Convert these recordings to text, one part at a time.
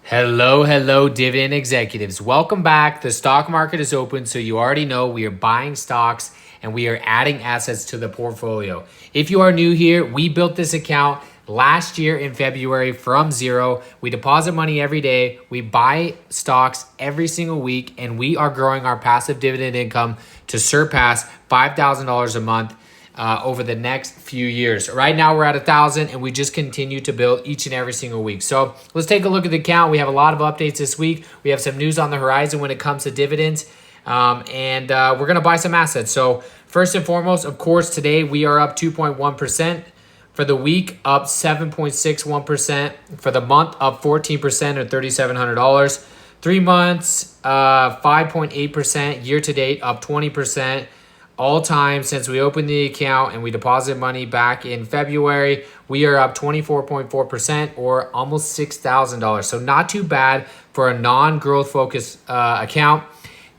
Hello, dividend executives. Welcome back. The stock market is open, so you already know we are buying stocks and we are adding assets to the portfolio. If you are new here, we built this account last year in February from zero. We deposit money every day. We buy stocks every single week, and we are growing our passive dividend income to surpass $5,000 a month over the next few years. Right now we're at 1,000 and we just continue to build each and every single week. So let's take a look at the account. We have a lot of updates this week. We have some news on the horizon when it comes to dividends, and we're going to buy some assets. So first and foremost, of course, today we are up 2.1%. For the week, up 7.61%. For the month, up 14% or $3,700. 3 months, 5.8%. Year to date, up 20%. All time since we opened the account and we deposited money back in February, we are up 24.4% or almost $6,000. So not too bad for a non-growth focused account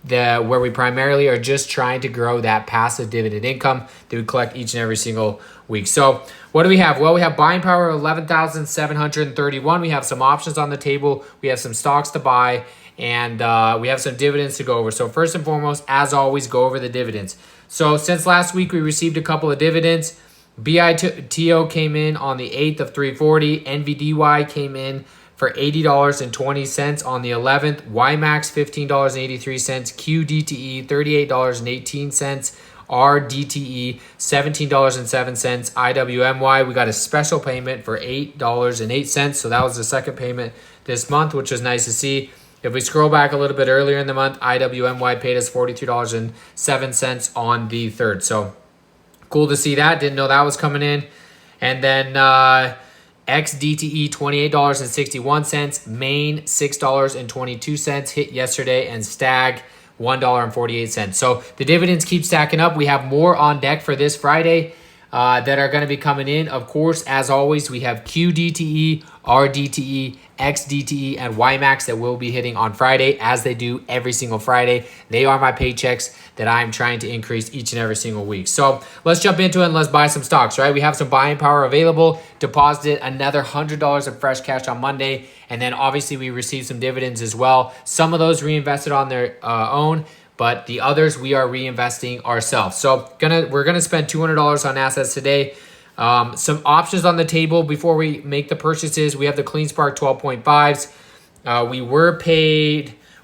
where we primarily are just trying to grow that passive dividend income that we collect each and every single week. So what do we have? Well, we have buying power of 11,731. We have some options on the table. We have some stocks to buy, and we have some dividends to go over. So first and foremost, as always, go over the dividends. So since last week, we received a couple of dividends. BITO came in on the 8th of 340. NVDY came in for $80.20 on the 11th. YMAX, $15.83. QDTE, $38.18. RDTE, $17.07. IWMY, we got a special payment for $8.08. So that was the second payment this month, which was nice to see. If we scroll back a little bit earlier in the month, IWMY paid us $43.07 on the 3rd. So cool to see that. Didn't know that was coming in. And then XDTE, $28.61. Main, $6.22 hit yesterday. And Stag, $1.48. So the dividends keep stacking up. We have more on deck for this Friday that are going to be coming in. Of course, as always, we have QDTE, RDTE, XDTE, and YMAX that will be hitting on Friday, as they do every single Friday. They are my paychecks that I'm trying to increase each and every single week. So let's jump into it and let's buy some stocks, right? We have some buying power available. Deposited another $100 of fresh cash on Monday. And then obviously we received some dividends as well. Some of those reinvested on their own, but the others we are reinvesting ourselves. So we're gonna spend $200 on assets today. Some options on the table before we make the purchases. We have the CleanSpark 12.5s.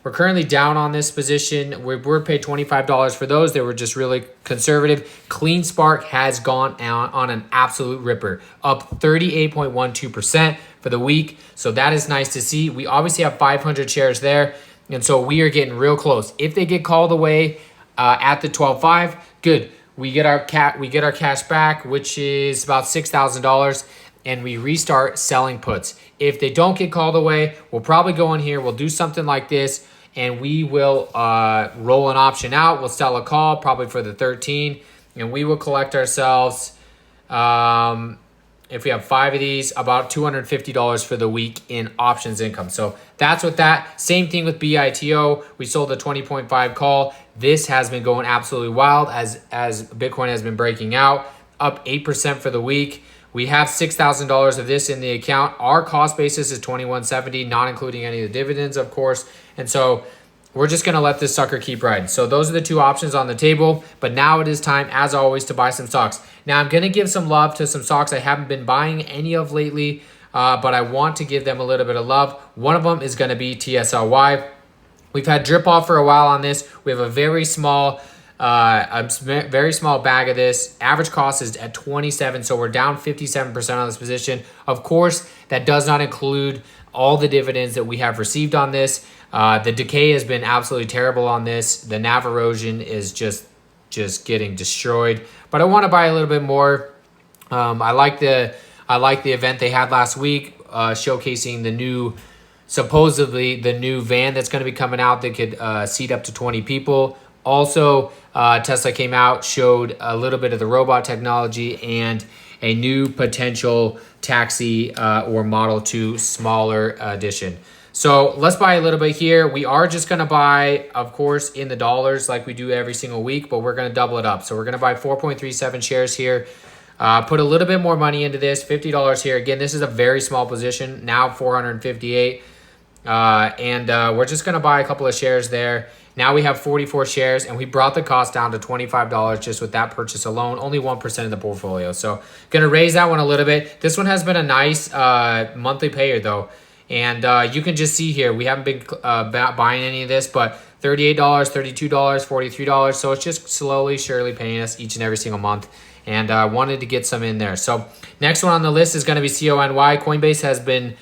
We're currently down on this position. We were paid $25 for those. They were just really conservative. CleanSpark has gone on an absolute ripper, up 38.12% for the week. So that is nice to see. We obviously have 500 shares there. And so we are getting real close. If they get called away at the 12.5, good. We get our cash back, which is about $6,000, and we restart selling puts. If they don't get called away, we'll probably go in here. We'll do something like this, and we will roll an option out. We'll sell a call probably for the 13, and we will collect ourselves. If we have 5 of these, about $250 for the week in options income. So that's with that. Same thing with BITO. We sold a 20.5 call. This has been going absolutely wild as Bitcoin has been breaking out, up 8% for the week. We have $6,000 of this in the account. Our cost basis is $21.70, not including any of the dividends, of course. And so we're just going to let this sucker keep riding. So those are the two options on the table. But now it is time, as always, to buy some stocks. Now, I'm going to give some love to some stocks I haven't been buying any of lately, but I want to give them a little bit of love. One of them is going to be TSLY. We've had drip off for a while on this. We have a very small bag of this. Average cost is at 27, so we're down 57% on this position. Of course, that does not include all the dividends that we have received on this. The decay has been absolutely terrible on this. The NAV erosion is just getting destroyed. But I want to buy a little bit more. I like the event they had last week, showcasing supposedly the new van that's going to be coming out that could seat up to 20 people. Also, Tesla came out, showed a little bit of the robot technology and a new potential taxi or Model 2 smaller edition. So let's buy a little bit here. We are just going to buy, of course, in the dollars like we do every single week, but we're going to double it up. So we're going to buy 4.37 shares here. Put a little bit more money into this, $50 here. Again, this is a very small position, now 458. We're just going to buy a couple of shares there. Now we have 44 shares, and we brought the cost down to $25 just with that purchase alone, only 1% of the portfolio. So going to raise that one a little bit. This one has been a nice monthly payer though. And you can just see here, we haven't been buying any of this, but $38, $32, $43. So it's just slowly, surely paying us each and every single month. And I wanted to get some in there. So next one on the list is going to be CONY. Coinbase has been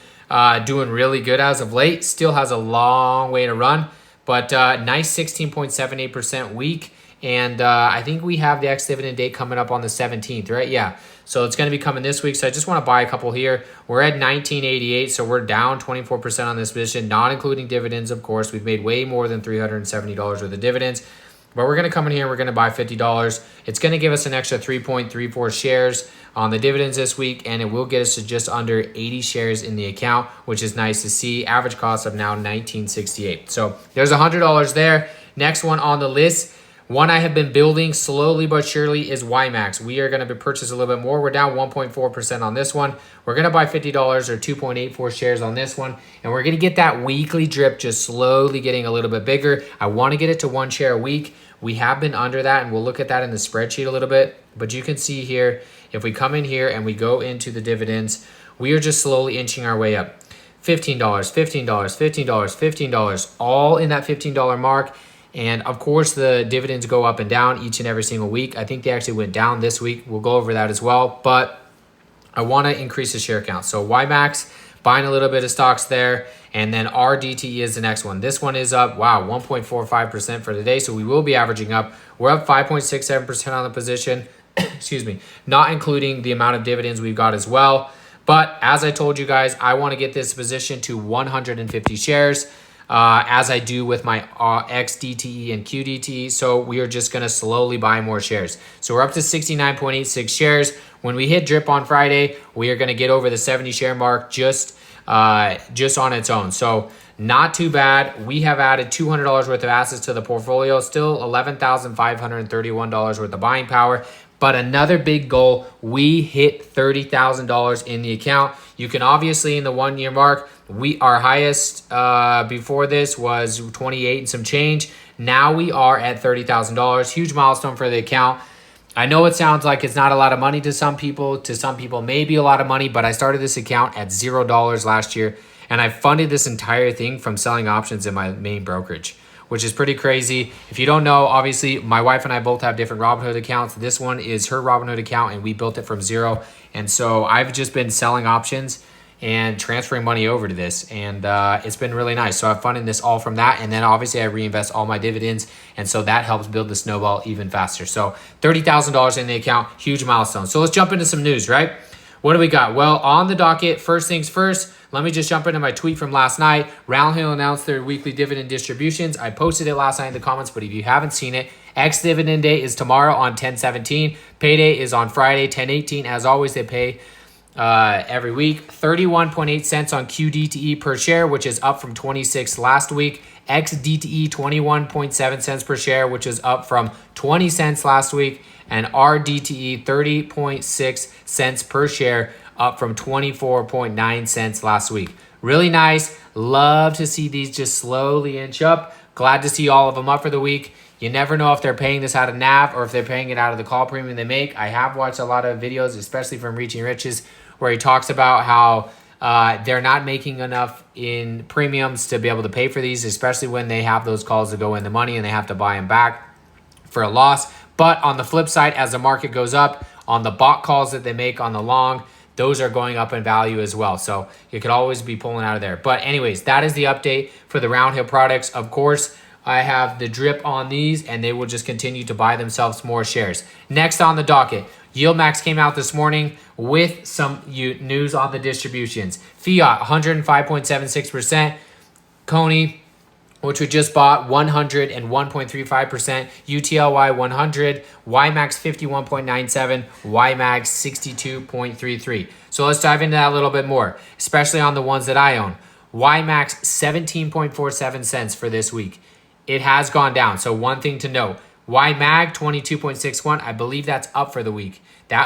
doing really good as of late. Still has a long way to run. But nice 16.78% week. And I think we have the ex-dividend date coming up on the 17th, right? Yeah. So it's going to be coming this week. So I just want to buy a couple here. We're at 1988, so we're down 24% on this position, not including dividends, of course. We've made way more than $370 worth of dividends. But we're going to come in here. We're going to buy $50. It's going to give us an extra 3.34 shares on the dividends this week, and it will get us to just under 80 shares in the account, which is nice to see. Average cost of now $19.68. So there's $100 there. Next one on the list, one I have been building slowly but surely, is Yieldmax. We are going to purchase a little bit more. We're down 1.4% on this one. We're going to buy $50 or 2.84 shares on this one. And we're going to get that weekly drip just slowly getting a little bit bigger. I want to get it to 1 share a week. We have been under that, and we'll look at that in the spreadsheet a little bit. But you can see here, if we come in here and we go into the dividends, we are just slowly inching our way up. $15, $15, $15, $15, all in that $15 mark. And of course, the dividends go up and down each and every single week. I think they actually went down this week. We'll go over that as well. But I want to increase the share count. So Yieldmax, buying a little bit of stocks there. And then RDTE is the next one. This one is up, wow, 1.45% for the day. So we will be averaging up. We're up 5.67% on the position. Excuse me. Not including the amount of dividends we've got as well. But as I told you guys, I want to get this position to 150 shares. As I do with my XDTE and QDTE. So we are just going to slowly buy more shares. So we're up to 69.86 shares. When we hit drip on Friday, we are going to get over the 70 share mark just on its own. So not too bad. We have added $200 worth of assets to the portfolio. Still $11,531 worth of buying power. But another big goal, we hit $30,000 in the account. You can obviously, in the 1 year mark, our highest before this was 28 and some change. Now we are at $30,000. Huge milestone for the account. I know it sounds like it's not a lot of money to some people. To some people, maybe a lot of money, but I started this account at $0 last year, and I funded this entire thing from selling options in my main brokerage, which is pretty crazy. If you don't know, obviously, my wife and I both have different Robinhood accounts. This one is her Robinhood account, and we built it from zero. And so I've just been selling options and transferring money over to this, and it's been really nice. So I've funded this all from that, and then obviously I reinvest all my dividends, and so that helps build the snowball even faster. So $30,000 in the account, huge milestone. So let's jump into some news, right? What do we got? Well, on the docket, first things first, let me just jump into my tweet from last night. Roundhill announced their weekly dividend distributions. I posted it last night in the comments, but if you haven't seen it, ex-dividend day is tomorrow on 10/17. Payday is on Friday, 10/18. As always, they pay every week. 31.8 cents on QDTE per share, which is up from 26 last week. XDTE 21.7 cents per share, which is up from 20 cents last week. And RDTE 30.6 cents per share, up from 24.9 cents last week. Really nice. Love to see these just slowly inch up. Glad to see all of them up for the week. You never know if they're paying this out of NAV or if they're paying it out of the call premium they make. I have watched a lot of videos, especially from Reaching Riches, where he talks about how they're not making enough in premiums to be able to pay for these, especially when they have those calls to go in the money and they have to buy them back for a loss. But on the flip side, as the market goes up, on the bot calls that they make on the long, those are going up in value as well. So you could always be pulling out of there. But anyways, that is the update for the Roundhill products. Of course, I have the drip on these, and they will just continue to buy themselves more shares. Next on the docket, Yieldmax came out this morning with some news on the distributions. Fiat, 105.76%. Coney, which we just bought, 101.35%. UTLY, 100. Yieldmax, 51.97. Yieldmax, 62.33. So let's dive into that a little bit more, especially on the ones that I own. Yieldmax, 17.47 cents for this week. It has gone down. So one thing to note, YMAG 22.61, I believe that's up for the week.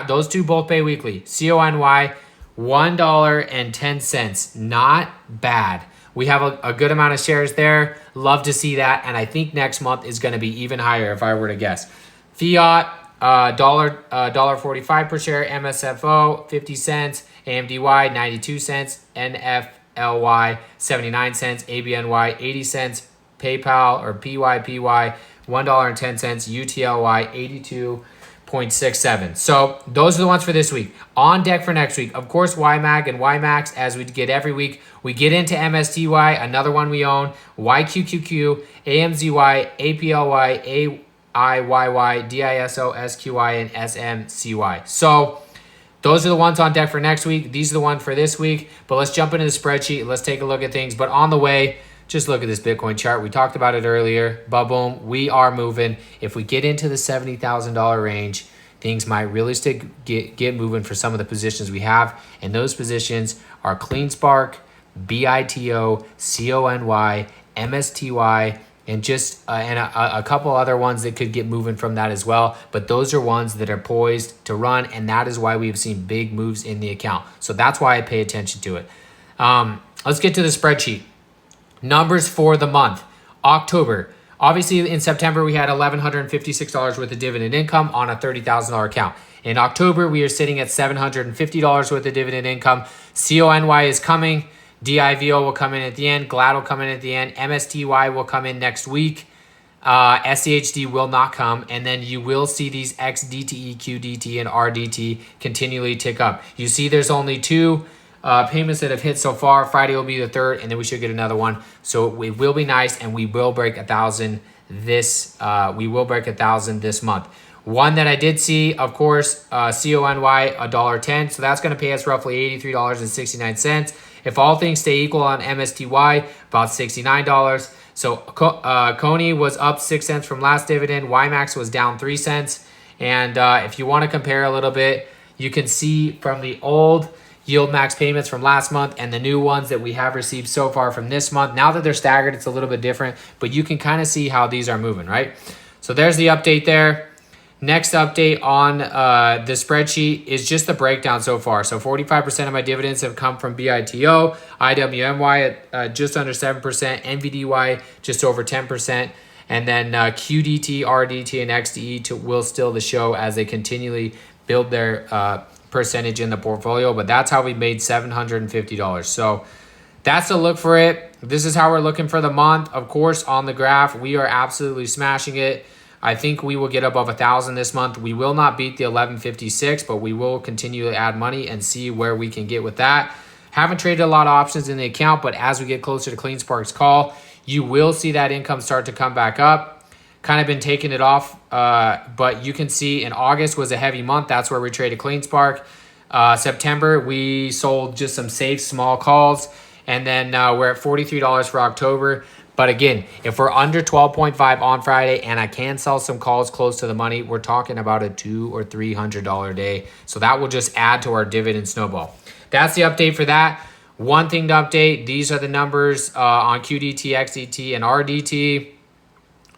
Those two both pay weekly. CONY $1.10, not bad. We have a good amount of shares there. Love to see that. And I think next month is going to be even higher if I were to guess. Fiat, $1.45 per share. MSFO, 50 cents. AMDY, 92 cents. NFLY, 79 cents. ABNY, 80 cents. PayPal or PYPY, $1.10. UTLY, 82.67. So those are the ones for this week. On deck for next week, of course, YMAG and YMAX, as we get every week. We get into MSTY, another one we own, YQQQ, AMZY, APLY, AIYY, DISO, SQY, and SMCY. So those are the ones on deck for next week. These are the ones for this week. But let's jump into the spreadsheet. Let's take a look at things. But on the way, just look at this Bitcoin chart. We talked about it earlier. Boom, we are moving. If we get into the $70,000 range, things might really get moving for some of the positions we have. And those positions are CleanSpark, BITO, CONY, MSTY, and just a couple other ones that could get moving from that as well. But those are ones that are poised to run, and that is why we've seen big moves in the account. So that's why I pay attention to it. Let's get to the spreadsheet. Numbers for the month. October. Obviously, in September, we had $1,156 worth of dividend income on a $30,000 account. In October, we are sitting at $750 worth of dividend income. CONY is coming. DIVO will come in at the end. GLAD will come in at the end. MSTY will come in next week. SCHD will not come. And then you will see these XDTE, QDT, and RDT continually tick up. You see there's only two payments that have hit so far. Friday will be the third, and then we should get another one. So it will be nice, and we will break 1,000 this. We will break 1,000 this month. One that I did see, of course, CONY $1.10. So that's going to pay us roughly $83.69. If all things stay equal on MSTY, about $69. So Coney was up 6 cents from last dividend. YMAX was down 3 cents. And if you want to compare a little bit, you can see from the old yield max payments from last month and the new ones that we have received so far from this month. Now that they're staggered, it's a little bit different, but you can kind of see how these are moving, right? So there's the update there. Next update on the spreadsheet is just the breakdown so far. So 45% of my dividends have come from BITO, IWMY at just under 7%, NVDY just over 10%, and then QDT, RDT, and XDE will still the show as they continually build their percentage in the portfolio. But that's how we made $750. So that's a look for it. This is how we're looking for the month. Of course, on the graph, we are absolutely smashing it. I think we will get above 1,000 this month. We will not beat the 1156, but we will continue to add money and see where we can get with that. Haven't traded a lot of options in the account, but as we get closer to CleanSpark's call, you will see that income start to come back up. Kind of been taking it off, but you can see in August was a heavy month. That's where we traded CleanSpark. September, we sold just some safe small calls, and then we're at $43 for October. But again, if we're under 12.5 on Friday and I can sell some calls close to the money, we're talking about a $200 or $300 day. So that will just add to our dividend snowball. That's the update for that. One thing to update, these are the numbers on QDT, XDT, and RDT.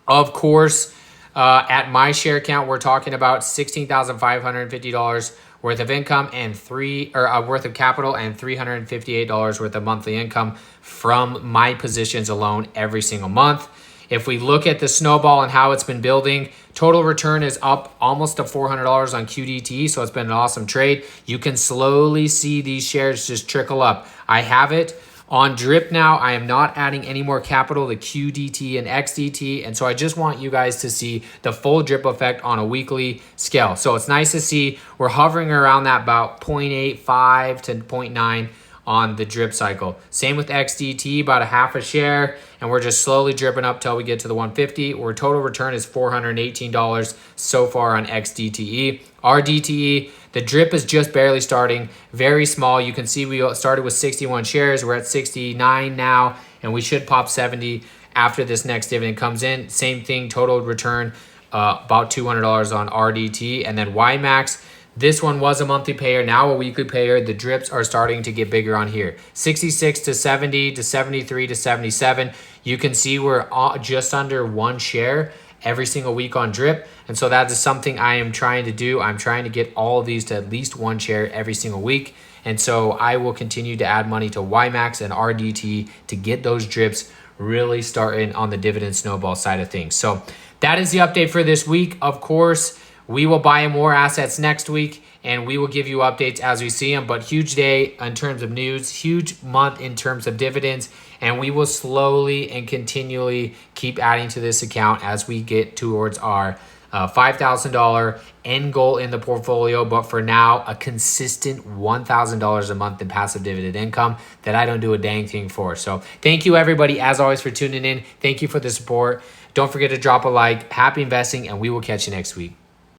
Of course, at my share count, we're talking about $16,550 worth of income and worth of capital and $358 worth of monthly income from my positions alone every single month. If we look at the snowball and how it's been building, total return is up almost to $400 on QDT, so it's been an awesome trade. You can slowly see these shares just trickle up. I have it on drip now. I am not adding any more capital to QDT and XDT, and so I just want you guys to see the full drip effect on a weekly scale. So it's nice to see we're hovering around that about 0.85 to 0.9 on the drip cycle. Same with XDT, about a half a share, and we're just slowly dripping up till we get to the 150, where total return is $418 so far on XDTE. RDTE, the drip is just barely starting, very small. You can see we started with 61 shares. We're at 69 now, and we should pop 70 after this next dividend comes in. Same thing, total return about $200 on RDT. And then YMAX, this one was a monthly payer, now a weekly payer. The drips are starting to get bigger on here. 66 to 70 to 73 to 77. You can see we're just under one share every single week on drip. And so that is something I am trying to do. I'm trying to get all of these to at least one share every single week. And so I will continue to add money to YMAX and RDT to get those drips really starting on the dividend snowball side of things. So that is the update for this week. Of course, we will buy more assets next week and we will give you updates as we see them. But huge day in terms of news, huge month in terms of dividends. And we will slowly and continually keep adding to this account as we get towards our $5,000 end goal in the portfolio. But for now, a consistent $1,000 a month in passive dividend income that I don't do a dang thing for. So thank you everybody, as always, for tuning in. Thank you for the support. Don't forget to drop a like. Happy investing, and we will catch you next week.